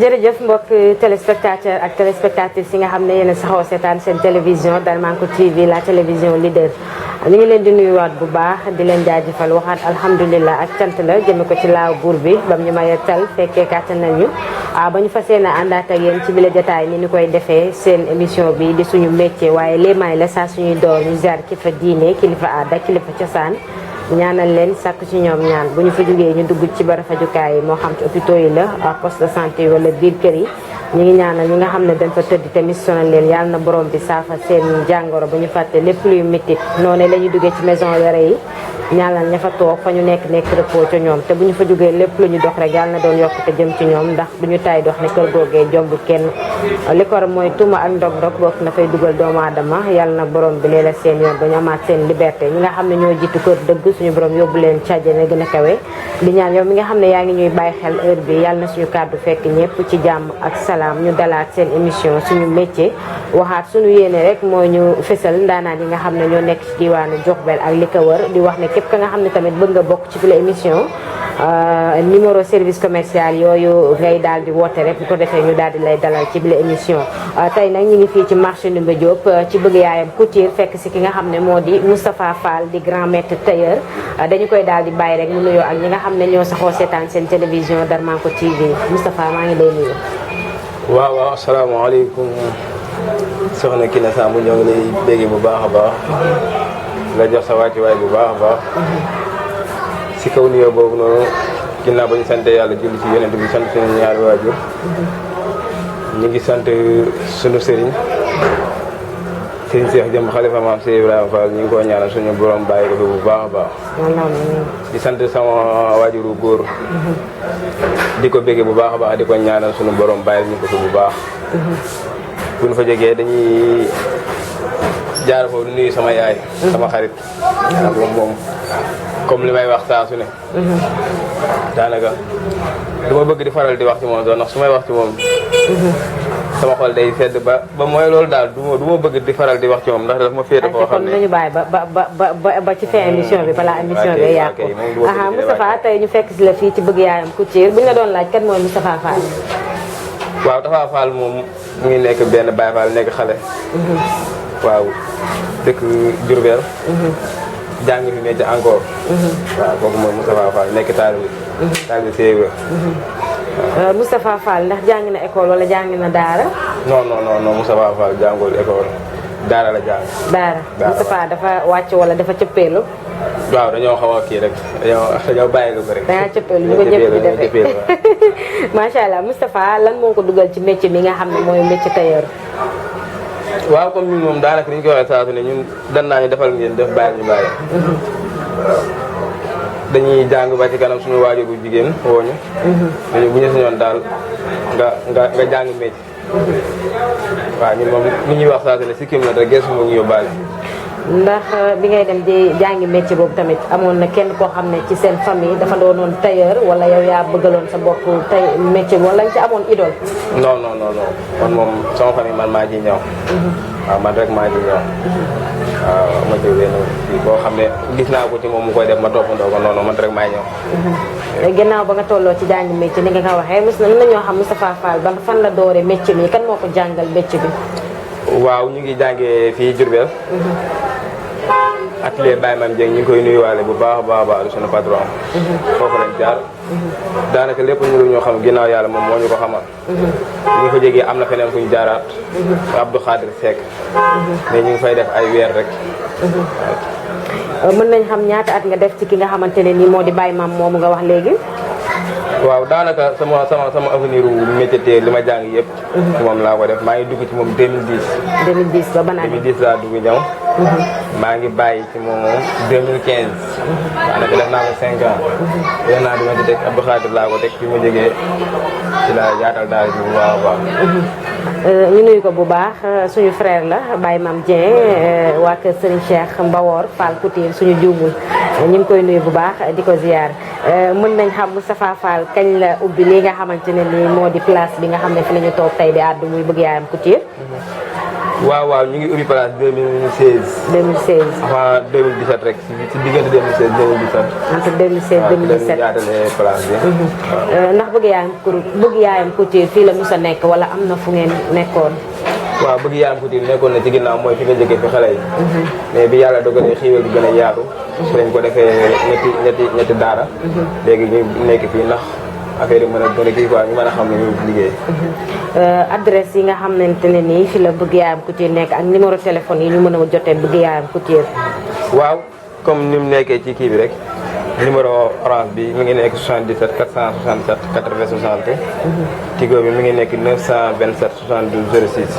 jërëjëf mbokk téléspectateur ak téléspectatrices yi nga xam ne yéen a saxoo seetaan seen télévision Darmanko TV la télévision leader ñu ngi leen di nuyuwaat bu baax di leen jaajëfal waxaat alhamdulilah ak cant la jëme ko ci laaw buur bi bam ñu maye tal fekkee kàttan nañu ba ñu fas yéene àndaat ak yéen ci bile jotaay ni ñu koy defee seen émission bi di suñu métier waaye léemaay la saa suñuy door ñu ziar kilifa diine kilifa aada kilifa cosaan ñaanal leen sàkk ci ñoom ñaan bu ñu fa jógee ñu dugg ci bara fajukaay yi moo xam ci hôpitaux yi la poste de santé wala biir kër yi ñu ngi ñaanal ñi nga xam ne dañ fa tëdd tamit sonal leen yàlla na borom bi saafa seen jàngoro ba ñu fàtte lépp luy métit noonu la ñu duggee ci maison yore yi ñaanal ña fa toog fa ñu nekk repos ca ñoom te bu ñu fa jógee lépp lu ñu dox rek yàlla na doon yokkute jëm ci ñoom ndax du ñu tay dox ne kër googee jomb kenn li ko war mooy tuuma ak ndog-ndog bokk na fay dugal doomu aadama yàlla na borom bi leela seen yoon ba ñu amaat seen liberté ñi nga xam ne ñoo jiitu kër dëgg suñu borom yóbbu leen càjjana gën a kawe di ñaan yow mi nga xam ne yaa ngi ñuy bàyyi xel heure bi yàlla na suñu kàddu fekk ñëpp ci jàmm ak salaam ñu dalaat seen émission suñu métier waxaat suñu yéene rek mooy ñu fësal ndaanaan yi nga xam ne ñoo nekk ci diwaanu Diourbel ak li ko wër di wax ne képp ka nga xam ne tamit bëgg nga bokk ci bile émission numéro service commercial yooyu ngay daal di woote rek bu ko defee ñu daal di lay dalal ci bile émission tey nag ñu ngi fii ci marché Ndoumbé Diop ci bëgg yaayam couture fekk si ki nga xam ne moo di Moustapha Fall di grand maître tailleur dañu koy daal di bàyyi rek mu nuyoo ak ñi nga xam ne ñoo saxoo seetaan seen télévision Darmanko TV Moustapha maa ngi lay nuyu. waaw asalaamaaleykum soxna Kine Samb ñoo ngi lay bégge bu baax a baax nga jox sa wàccuwaay bu baax a baax si kaw nuyoo boobu noonu ginnaaw ba ñu sant yàlla julli ci yonent bi sant suñu ñaari waajur ñu ngi sant sunu sëriñ Cheikh Jëmb xalifa maam Cheikh Ibrahima Fall ñu ngi ko ñaanal suñu borom bàyyi ko fi bu baax a baax di sant sama waajuru góor di ko bégge bu baax a baax di ko ñaanal suñu borom bàyyi ñu ko fi bu baax bu ñu fa jógee dañuy jaar foofu nuyu sama yaay sama xarit ak moom comme li may wax saa su ne daanaka du ma bëgg di faral di wax ci moom sax ndax su may wax ci moom sama xol day sedd ba mooy loolu daal du ma bëgg di faral di wax ci moom ndax daf ma féete foo xam ne nañu bàyyi ba ci fin émission bi balaa émission bi yàqu Moustapha tey ñu fekk si la fii ci bëgg yaayam couture bu ñu la doon laaj kan mooy Moustapha Fall waaw Moustapha Fall moom mu ngi nekk benn Baye Fall nekk xale waaw dëkk Diourbel jàng fi métier encore waaw kooku mooy Moustapha Fall nekk taalibe séeréer Moustapha Fall ndax jàng na école wala jàng na daara non Moustapha Fall jàngul école daara la jàng daara Moustapha dafa wàcc wala dafa cëppeelu waaw dañoo xaw a kii rek dañoo bàyyi lu ko rek dangaa cëppeelu ñu ko ñëpp di defee macha allah Moustapha lan moo ko dugal ci métier mi nga xam ne mooy métier tailleur waaw comme ñun moom daanaka ni ñu ko waxee saa su ne ñun dan naa ñu defal ngeen def bàyyi ñu bàyyi dañuy jàng ba ci kanam suñu waajur bu jigéen wooñu dañu bu ñu sañoon daal nga jàng métier waaw ñun moom ni ñuy wax saa su ne si kim la rek gëstu moo ñu yóbbaale ndax bi ngay dem di jàngi métier boobu tamit amoon na kenn koo xam ne ci seen famille dafa doonoon tailleur wala yow yaa bëggaloon sa bopp tay métier wala nga ci amoon idole non man moom sama famille man maa ciy ñëw waaw man rek maa ciy ñëw waaw ma jógee fii boo xam ne gis naa ko ci moom mu koy def ma toppandoo ko noonu man rek maay ñëw gannaaw ba nga tolloo ci jàngi métier ni nga ko waxee mos na ñoo xam Moustapha Fall ba fan la dooree métier mi kan moo ko jàngal métier bi waaw ñu ngi jàngee fii Diourbel atelier Baye Mame Dieng ñu ngi koy nuyuwaale bu baax a baax du suñu patron foofu lañ jaar daanaka lépp ñu ñoo xam ginnaaw yàlla moom moo ñu ko xamal ñu fa jógee am na feneen fu ñu jaaraat Abdou Khadir Seck mais ñu ngi fay def ay weer rek mën nañ xam ñaata at nga def ci ki nga xamante ne nii moo di Baye Mame moomu nga wax léegi waaw daanaka sama avenir u métier li ma jàng yëpp moom laa ko def maa ngi dugg ci moom 2010 ba ban année 2010 laa dugg ñëw maa ngi bàyyi ci moom 2015 daanaka def naa ko 5 ans def naa dima ci teg Abdou Khadir laa ko teg fi ma jógee ci la yaatal daal bi bu baax a baax ñu nuyu ko bu baax suñu frère la Baye Mame Dieng waa kër Serigne Cheikh Mbawor Fall Couture suñu juumul ñu ngi koy nuyu bu baax di ko ziar mën nañ xam Moustapha Fall kañ la ubbi li nga xamante ne nii moo di place bi nga xam ne fi la ñu toog tey di àddu muy bëgg yaayam couture waaw ñu ngi ubbi place 2016. 2016. avant 2017 rek si diggante 2016 2017. entre 2016 2017 waaw yaatalee place bi. ndax bëgg yaayam Couture fii la mos a nekk wala am na fu ngeen nekkoon. waaw bëgg yaayam Couture nekkoon na ci ginnaaw mooy fi nga jëkkee fi xale yi. mais bi yàlla dogalee xiiwal bi gën a yaatu. su lañ ko defee ñetti daara. léegi ñu nekk fii ndax affaire yi mën a gën a kii quoi ñu mën a xam ne ñu liggéey. adresse yi nga xamante ne nii fi la bëgg yaayam Couture nekk ak numéro téléphone yi ñu mën a jotee bëgg yaayam Couture. waaw comme ni mu nekkee ci kii bi rek numéro orange bi mi ngi nekk 77 467 80 60. Tigo bi mi ngi nekk 927 72 06.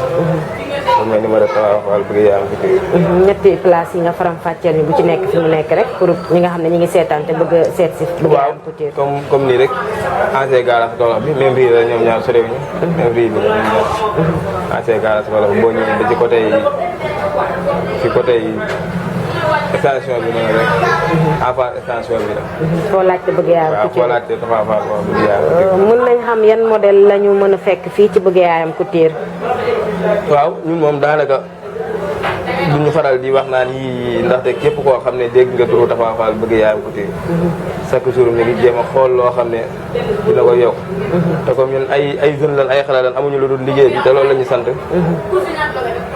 moom mooy numéro Tawa bëgg yaayam Couture. ñetti place yi nga faram-fàcceel ni bu ci nekk fi mu nekk rek pour ñi nga xam ne ñu ngi seetaan te bëgg a seet si bëgg yaayam Couture. waaw comme nii rek ancien garage Kaolack bi même rii la ñoom ñaar sorewuñu. même rii bi la ñoom ñaar ancien garage Kaolack boo ñëwee ba ci côté yi extension bi noonu rek. avant extension bi la. foo laajte bëgg yaayam Couture. waaw foo laajte dafa bëgg yaayam Couture. mën nañ xam yan modèle la ñu mën a fekk fii ci bëgg yaayam Couture. waaw ñun moom daanaka duñu faral di wax naan yii ndaxte képp koo xam ne dégg nga turu Tafa Fall bëgg yaayam Couture. chaque jour mi ngi jéem a xool loo xam ne dina ko yokk. te comme ñun ay jeunes lan ay xale lan amuñu lu dul liggéey bi te loolu la ñu sant.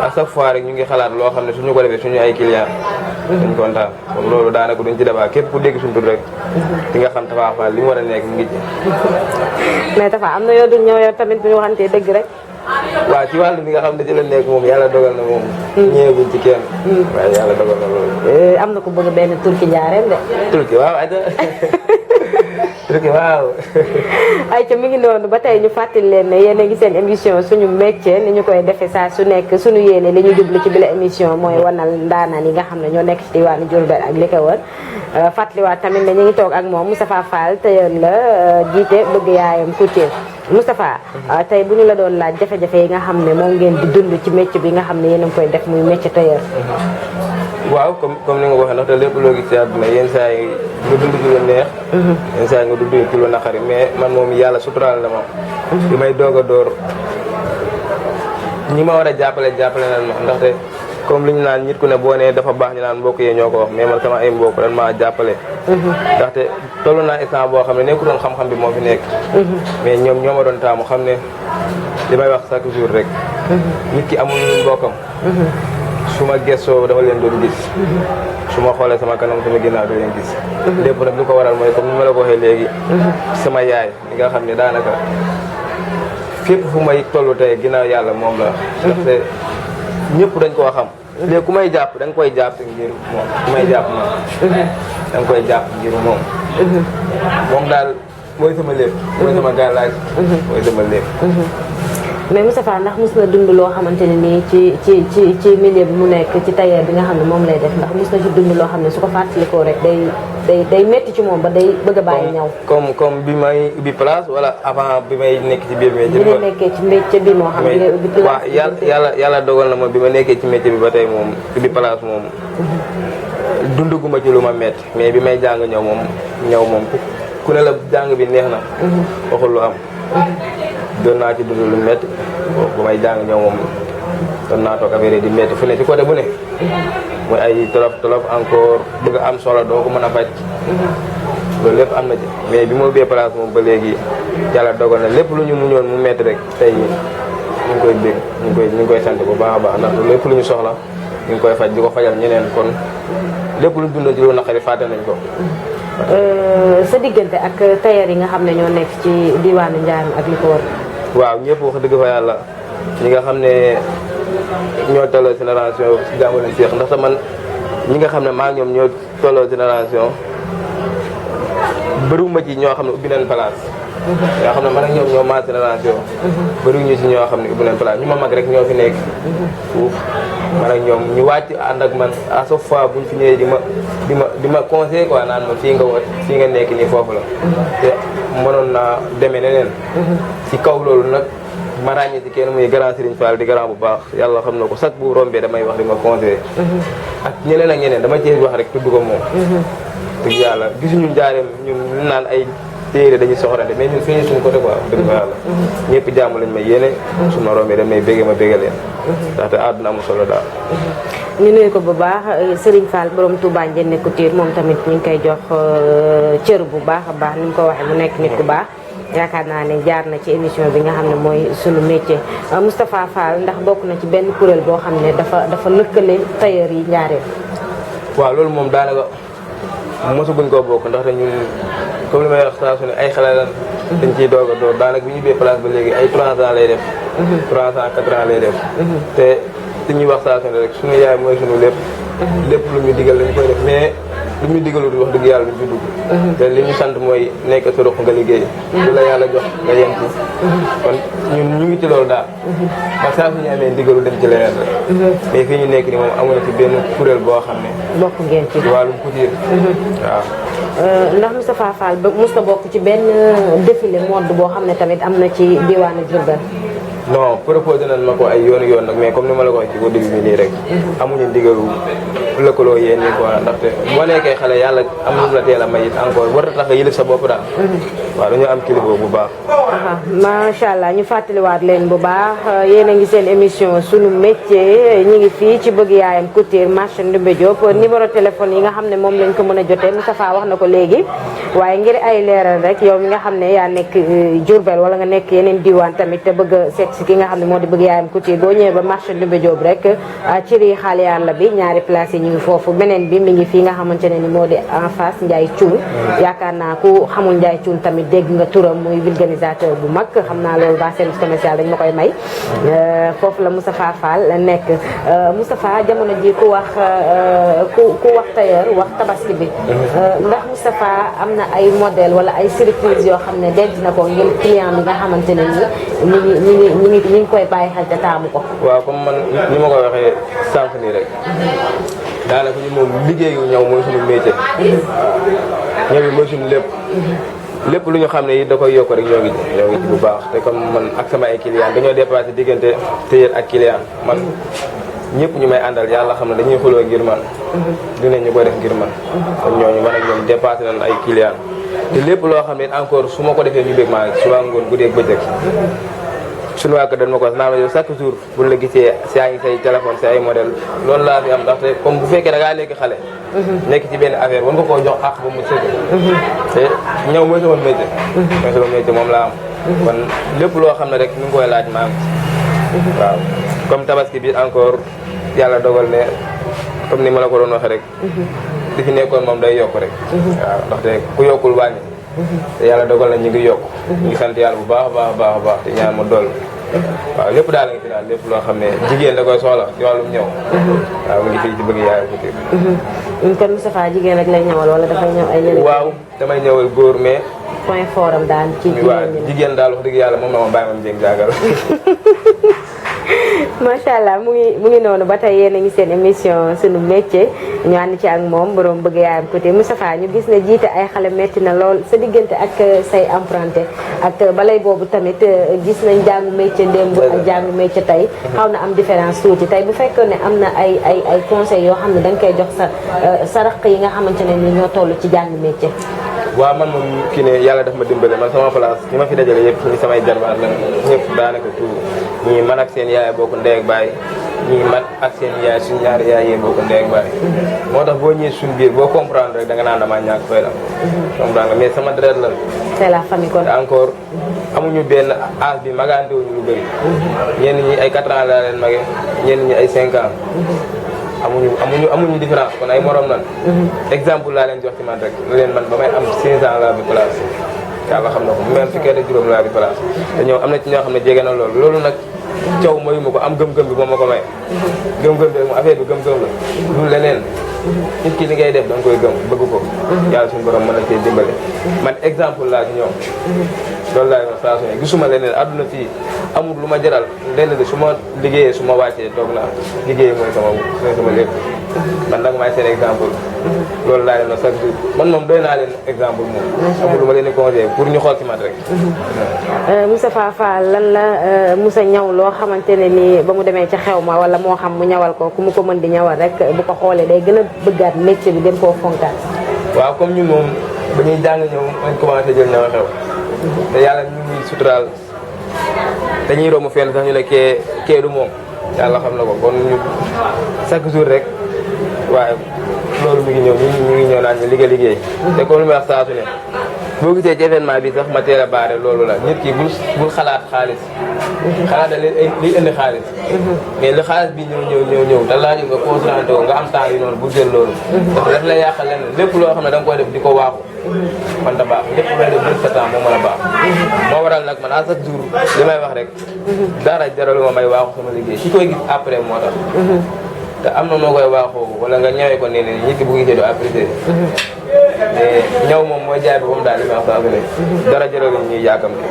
à chaque fois rek ñu ngi xalaat loo xam ne suñu ko defee suñu ay clients. dañ kontaan kon loolu daanaka duñ ci débat képp ku dégg suñu tur rek. di nga xam Tafa Fall li mu war a nekk mu ngi ci. mais Tafa am na yoo dul ñëw yow tamit bu ñu waxantee dëgg rek. waaw ci wàllu bi nga xam ne ci la nekk moom yàlla dogal na moom. ñëwaguñ ci kenn. waaye yàlla dogal na loolu. am na ko bëgg benn turki njaareem de. turki waaw ayca turki waaw. ayca mi ngi noonu ba tey ñu fàttali leen ne yéen a ngi seen émission suñu métier ni ñu koy defee saa su nekk suñu yéene li ñu jublu ci bile émission mooy wanal ndaanaan yi nga xam ne ñoo nekk ci diwaanu Diourbel ak li ko wër. fàttaliwaat tamit ne ñu ngi toog ak moom Moustapha Fall tailleur la jiite bëgg yaayam Couture. Moustapha tey bu ñu la doon laaj jafe-jafe yi nga xam ne moom ngeen di dund ci métier bi nga xam ne yéen a ngi koy def muy métier tailleur. waaw comme ni nga ko waxee ndaxte lépp loo gis ci àdduna yenn saa yi nga dund ci lu neex. yenn saa yi nga dund ci lu naqari mais man moom yàlla suturaal na ma. bi may doog a door ñi ma war a jàppale nañ ma ndaxte comme li ñu naan nit ku ne boo nee dafa baax ñu naan mbokk yee ñoo ko wax mais man sama ay mbokk dañ maa jàppale. ndaxte toll naa instant boo xam ne nekku doon xam-xam bi moo fi nekk. mais ñoom ñoo ma doon taamu xam ne li may wax chaque jour rek. nit ki amul lu mbokkam. su ma gëstoo dama leen doon gis. su ma xoolee sama kanam sama ginnaaw doo leen gis. lépp nag li ko waral mooy comme ni ma la ko waxee léegi. sama yaay li nga xam ne daanaka fépp fu may tollu tey ginnaaw yàlla moom la. ndaxte ñëpp dañ koo xam. léegi ku may jàpp da nga koy jàpp ngir moom ku may jàpp moom. da nga koy jàpp ngir moom. moom daal mooy sama lépp. mooy sama gàllaaj. mooy sama lépp. mais Moustapha ndax mos na dund loo xamante ne nii ci milieu bi mu nekk ci tailleur bi nga xam ne moom lay def ndax mos na ci dund loo xam ne su ko fàttalikoo rek day metti ci moom ba day bëgg a bàyyi ñaw. comme bi may ubbi place wala avant bi may nekk ci biir métier bi nga nekkee ci métier bi moo xam ne ubbi place. waaw yàlla dogal na ma bi ma nekkee ci métier bi ba tey moom ubbi place moom. dunduguma ci lu ma metti mais bi may jàng ñëw moom ku ne la jàng bi neex na. waxul lu am. doon naa ci dund lu métti bu may jàng ñëw moom doon naa toog affaire yi di métti fu ne ci côté bu ne mooy ay tolof encore bëgg am solo doo ko mën a faj loolu lépp am na ci mais bi ma ubbee place moom ba léegi yàlla dogal na lépp lu ñu muñoon mu métti rek tey ñu ngi koy bég ñu ngi koy sant bu baax a baax ndax lépp lu ñu soxla ñu ngi koy faj di ko fajal ñeneen kon lépp lu dund ci lu naqari fàtte nañ ko. sa diggante ak tailleur yi nga xam ne ñoo nekk ci diwaanu Njaareem ak li ko wër. waaw ñëpp wax dëgg fa yàlla ñi nga xam ne ñoo tolloo génération si jàmm leen seex ndax man ñi nga xam ne maa ñoom ñoo tolloo génération bëriwuma ci ñoo xam ne ubbi nañ place. yoo xam ne man ak ñoom ñoo maa génération. bëriwuñu si ñoo xam ne ubbi nañ place ñu ma mag rek ñoo fi nekk. fuuf man ak ñoom ñu wàcc ànd ak man à chaque fois buñ fi ñëwee di ma conseil quoi naan ma fii nga nekk nii foofu la. te mënoon naa demee neneen. ci kaw loolu nag ma ràññee ci kenn muy grand Serigne Fall di grand bu baax yàlla xam na ko chaque bu rombee damay wax di ma conseillé. ak ñeneen ak ñeneen dama cee wax rek tudd ko moom. dëgg yàlla gisuñu Njaareem ñun naan ay téere dañuy soxorante mais ñun fii suñu côté quoi wax dëgg fa yàlla ñëpp jàmm lañ may yéene su ma rombee dañ may bégge ma bégge leen ndaxte àdduna amul solo daal ñu nuyu ko bu baax Serigne Fall borom Touba Njenne Couture moom tamit ñu ngi koy jox cër bu baax a baax ni mu ko waxee mu nekk nit ku baax yaakaar naa ne jaar na ci émission bi nga xam ne mooy sunu métier Moustapha Fall ndax bokk na ci benn kuréel boo xam ne dafa lëkkale tailleur yi Njaaréem. waaw loolu moom daanaka mosaguñ koo bokk ndaxte ñun comme li may wax saa su ne ay xale lan dañ ciy doog a door daanaka bi ñu bee place ba léegi ay 3 ans lay def 3 ans 4 ans lay def te li ñuy wax saa su ne rek suñu yaay mooy suñu lépp lu ñu digal lañ koy def mais lu ñu digalul wax dëgg yàlla luñ ci dugg te li ñu sant mooy nekk sa ruq nga liggéey lu la yàlla jox nga yem ci kon ñun ñu ngi ci loolu daal parce que saa suñu amee ndigalu dem ci leneen rek mais fii ñu nekk ni moom amuñu ci benn kuréel boo xam ne bokk ngeen ci wàllum couture waaw ndax Moustapha Fall ba mos na bokk ci benn défilé mode boo xam ne tamit am na ci diwaanu Diourbel non proposé nañ ma ko ay yoon nag mais comme ni ma la ko waxee ci ko début bi nii rek amuñu ndigalu lëkkaloo yéen ñi quoi ndaxte boo nekkee xale yàlla am na la teel a may it encore war a tax nga yëlif sa bopp daal waaw dañoo am kilifa bu baax macha allah ñu fàttaliwaat leen bu baax yéen a ngi seen émission sunu métier ñi ngi fii ci Bëgg Yaayam Couture marché Ndoumbé Diop numéro téléphone yi nga xam ne moom lañ ko mën a jotee Moustapha wax na ko léegi waaye ngir ay leeral rek yow mi nga xam ne yaa nekk Diourbel wala nga nekk yeneen diwaan tamit te bëgg a seet si ki nga xam ne moo di Bëgg Yaayam Couture boo ñëwee ba marché Ndoumbé Diop rek ci ri xaal yàlla bi ñaari place yi ñu ngi foofu beneen bi mi ngi fii nga xamante ne ni moo di en face Ndiaye Thioune yaakaar naa ku xamul Ndiaye Thioune tamit dégg nga turam muy vulgarisateur bu mag xam naa loolu waa service commercial dañ ma koy may foofu la Moustapha Fall nekk Moustapha jamono ji ku wax tailleur wax tabaski bi ndax Moustapha am na ay modèle wala ay surprise yoo xam ne denc na ko ngir client bi nga xamante ne ni ñi ngi koy bàyyi xel te taamu ko waaw comme man ni ma ko waxee sànq nii rek daanaka ñu moom liggéeyu ñaw mooy suñu métier waaw ñaw yi mooy suñu lépp lu ñu xam ne it da koy yokk rek ñoo ngi ci bu baax te comme man ak sama ay client dañoo dépassé diggante tailleur ak client man ñëpp ñu may àndal yàlla xam ne dañuy xuloo ngir man dinañ ñu koy def ngir man kon ñooñu man ak ñoom dépassé nañ ay client te lépp loo xam ne encore su ma ko defee ñu bég maa suba ngoon guddeeg bëccëg suñu waa kër dañ ma ko naa ma yow chaque jour buñ la gisee saa ngi say téléphone say ay modèle loolu laa fi am ndaxte comme bu fekkee da ngaa nekk xale nekk ci benn affaire war nga koo jox àq ba mu sëkk te ñëw mooy sama métier mooy sama métier moom laa am kon lépp loo xam ne rek ñu ngi koy laaj maa ngi waaw comme tabaski bi encore yàlla dogal ne comme ni ma la ko doon waxee rek di fi nekkoon moom day yokk rek waaw ndaxte ku yokkul wàññi te yàlla dogal na ñu ngi yokk ñu ngi sant yàlla bu baax a baax te ñaan ma dool waaw lépp daal la nga fi daal lépp loo xam ne jigéen da koy soxla ci wàllum ñëw waaw mu ngi fii ci Bëgg Yaayam Couture kon Moustapha jigéen rek lay ñëwal wala dafay ñëw ay yeneen waaw damay ñëwal góor mais point fort am daal ci waaw jigéen daal wax dëgg yàlla moom la ma bàyyi ma jéeg jàngal macha allah mu ngi noonu ba tey yéen a ngi seen émission sunu métier ñu ànd ci ak moom borom Bëgg Yaayam Couture Moustapha ñu gis ne jiite ay xale metti na lool sa diggante ak say emprunté ak balay boobu tamit gis nañ jàngu métier démb ak jàngu métier tey xaw na am différence tuuti tey bu fekkoon ne am na ay conseils yoo xam ne da nga koy jox sa raq yi nga xamante ne ni ñoo toll ci jàngu métier. waaw man moom kii ne yàlla daf ma dimbale man sama place ñi ma fi dajale yëpp ñi samay jarbaat la ñëpp daanaka tout ñii man ak seen yaay bokk ndey ak baay ñii man ak seen yaay suñu ñaari yaay yee bokk ndey ak baay moo tax boo ñëwee suñu biir boo comprendre rek da nga naan damaa ñàkk fay la comprendre mais sama deret la c'est la famille kon encore amuñu benn âge bi magante wuñu lu bëri ñenn ñi ay 4 ans laa leen mage ñenn ñi ay 5 ans amuñu différence kon ay morom nan exemple laa leen jox ci man rek ne leen man ba may am 16 ans laa bi place yàlla xam na ko bu may am fukki at ak juróom laa bi place te ñoom am na ci ñoo xam ne jege na loolu nag caw mayu ma ko am gëm-gëm bi moom ma ko may gëm-gëm bi mu affaire bi gëm-gëm la lu leneen nit ki li ngay def da nga koy gëm bëgg ko yàlla suñu borom mën na cee dimbale man exemple laa ci ñoom loolu laay wax saa su ne gisuma leneen àdduna fii amul lu ma jaral lenn de su ma liggéeyee su ma wàccee toog naa liggéey mooy sama lépp man nag maay seen exemple loolu laa leen wax chaque jour man moom doy naa leen exemple moom amul lu ma leen di conseillé pour ñu xool ci man rek Moustapha Fall lan la Moussa ñaw loo xamante ne ni ba mu demee ca xew ma wala moo xam mu ñawal ko ku mu ko mën di ñawal rek bu ko xoolee day gën a bëggaat métier bi gën koo fonkaat waaw comme ñun moom ba ñuy jàng ñëw lañ commencé jël ñëw xew te yàlla ñu ngi suturaal dañuy romb fenn sax ñu ne kee du moom yàlla xam na ko kon ñu chaque jour rek waaye loolu mi ngi ñëw ñu ngi ñëw naan ñu liggéey te comme lu may wax saa su ne boo gisee ci événement bi sax ma teel a baare loolu la nit ki bul xalaat xaalis xalaat da liy indi xaalis mais li xaalis bi ñëw da laaj nga concentré ko nga am temps yi noonu bu jël loolu ndax daf lay yàqal leen lépp loo xam ne da nga koy def di ko waaxu man da baax lépp looy def jël sa temps moo mën a baax moo waral nag man à chaque jour li may wax rek dara jaralu ma may waaxu sama liggéey ki koy gis après moo tax te am na noo koy waaxoo wala nga ñëwee ko nee nit ki bu gisee du apprécier mais ñëw moom mooy jaay bi ba mu daal li may wax saa su ne dara jaralu ñuy yàkkamte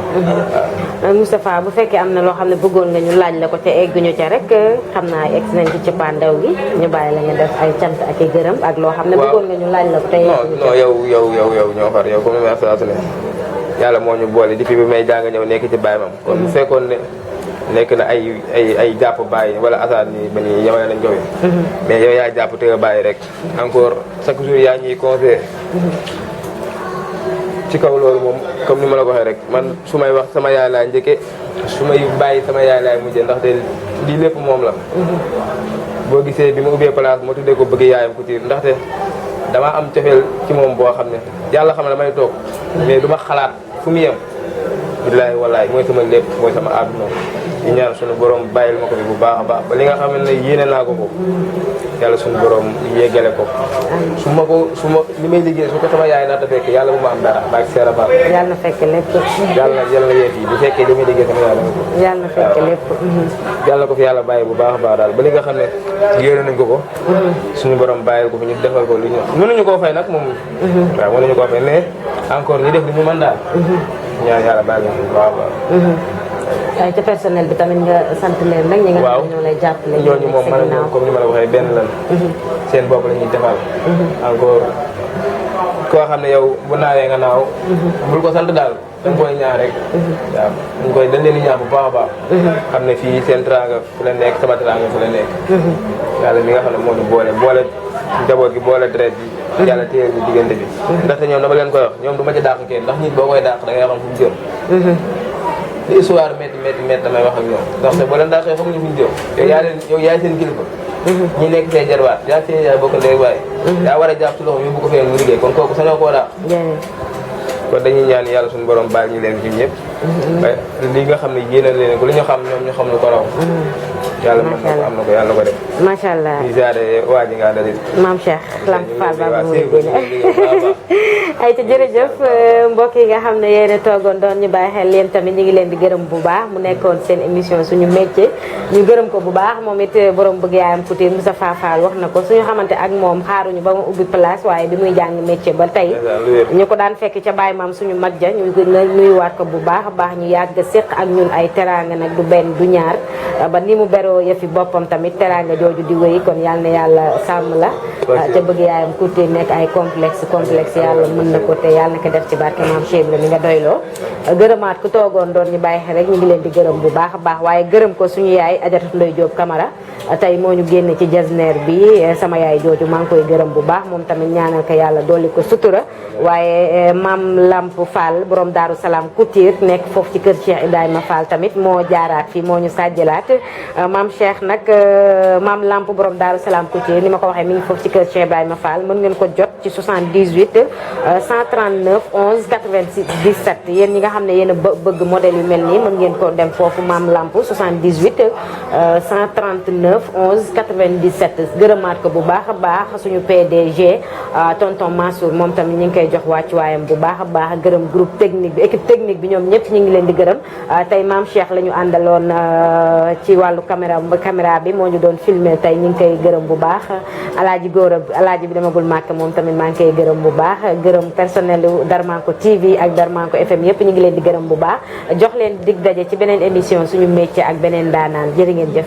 waaw Moustapha bu fekkee am na loo xam ne bëggoon nga ñu laaj la ko te egguñu ca rek xam naa egg nañ ci cëppaandaw gi ñu bàyyi la nga def ay cant ak i gërëm ak loo xam ne bëggoon nga ñu laaj la ko te non yow ñoo far yow comme li may wax saa su ne yàlla moo ñu boole depuis bi may jàng ñëw nekk ci baay mam kon bu fekkoon ne nekk na ay jàpp bàyyi wala asaat nii ba nii yemale nañ ko fi mais yow yaa jàpp te nga bàyyi rek encore chaque jour yaa ñuy conseillé ci kaw loolu moom comme ni ma la ko waxee rek man su may wax sama yaay laay njëkke su may bàyyi sama yaay laay mujjee ndaxte lii lépp moom la boo gisee bi ma ubbee place moo tuddee ko bëgg yaayam Couture ndaxte damaa am cofeel ci moom boo xam ne yàlla xam ne damay toog mais du ma xalaat fu mu yem billaahi wallaahi mooy sama lépp mooy sama àdduna di ñaan suñu borom bàyyil ma ko fi bu baax a baax ba li nga xam ne yéene naa ko ko yàlla suñu borom yeggale ko su ma li may liggéey su ko sama yaay naata fekk yàlla bu ma am dara baag seera baax yàlla na fekk lépp yàlla na yéen yi bu fekkee li may liggéey sama yaay yàlla na fekk lépp yàlla ko fi yàlla bàyyi bu baax a baax daal ba li nga xam ne yéene nañ ko suñu borom bàyyil ko fi ñu defal ko li ñu mënuñu koo fay nag moom waaw mënuñu koo fay mais encore ñu def li ñu mën daal ñaan yàlla bàyyi bu baax a baax waaye ca personnel bi tamit nga sant leen nag ñi nga xam ne ñoo lay jàppale ñooñu moom man moom comme ni ma la waxee benn lan seen bopp la ñuy defal encore koo xam ne yow bu naawee nga naaw bul ko sant daal dañ koy ñaan rek waaw dañ leen di ñaan bu baax a baax xam ne fii seen teranga fu la nekk sama teranga fu la nekk yàlla mi nga xam ne moo ñu boole njaboot gi boole deret bi yàlla téye ñu diggante bi ndaxte ñoom dama leen koy wax ñoom du ma ci dàq kenn ndax nit boo koy dàq da ngay xam fu mu jëm li histoire métti damay wax ak ñoom ndaxte boo leen dàqee xamuñu fu ñu jëm yow yaay seen kilifa ñi nekk say jarwaat yaa seen yaay bokk ndey baay yaa war a jàpp ci loxo yóbbu ko feneen mu liggéey kon kooku sañoo koo dàq kon dañuy ñaan yàlla suñu borom baal ñu leen ñun ñëpp li nga xam ne yéene leen ko li ñu xam ñoom ñu xam lu ko raw yàlla mën na ko am na ko yàlla ko def macha allah ñu jaare waa ji nga dalit maam Cheikh Lamp Fall ba mu ay ca jërëjëf mbokk yi nga xam ne yéen a toogoon doon ñu bàyyi xel leen tamit ñu ngi leen di gërëm bu baax mu nekkoon seen émission suñu métier ñu gërëm ko bu baax moom it borom bëgg yaayam Couture Moustapha Fall wax na ko suñu xamante ak moom xaaruñu ba mu ubbi place waaye bi muy jàng métier ba tey ñu ko daan fekk ca Baye Maam suñu mag ja ñu nuyuwaat ko bu baax a baax ñu yàgg séq ak ñun ay teraanga nag du benn du ñaar ba ni mu beroo yëfi boppam tamit teraanga jooju di wéy kon yàlla na yàlla sàmm la ca bëgg yaayam Couture nekk ay complexe yàlla mën na ko te yàlla na ko def ci barke Maam Cheikh la ni nga doyloo gërëmaat ku toogoon doon ñu bàyyi xel rek ñu ngi leen di gërëm bu baax a baax waaye gërëm ko suñu yaay Ajaratu Ndoy Jóob Camara tey moo ñu génn ci jasneer bi sama yaay jooju maa ngi koy gërëm bu baax moom tamit ñaanal ko yàlla dolli ko sutura waaye Maam Lamp Fall borom Daaru Salaam Couture nekk foofu ci kër Cheikh Ibrahima Fall tamit moo jaaraat fii moo ñu sàjjalaat Maam Cheikh nag Maam Lamp borom Daaru Salaam Couture ni ma ko waxee mi ngi foofu ci kër Cheikh Ibrahima Fall mën ngeen ko jot ci 78 139 11 97 yéen ñi nga xam ne yéen a bëgg modèle yu mel nii mën ngeen ko dem foofu Maam Lamp 78 139 11 97 gërëmaat ko bu baax a baax suñu PDG tonton Mansour moom tamit ñu ngi koy jox wàccuwaayam bu baax a baax gërëm groupe technique bi équipe technique bi ñoom ñëpp ñu ngi leen di gërëm tey Maam Cheikh la ñu àndaloon ci wàllu caméra bi moo ñu doon filmer tey ñu ngi koy gërëm bu baax alaaji bi demagul màkk moom tamit maa ngi koy gërëm bu baax gërëm personnel Darmanko TV ak Darmanko FM yëpp ñu ngi leen di gërëm bu baax jox leen dig daje ci beneen émission suñu métier ak beneen daanaan jërë ngeen jëf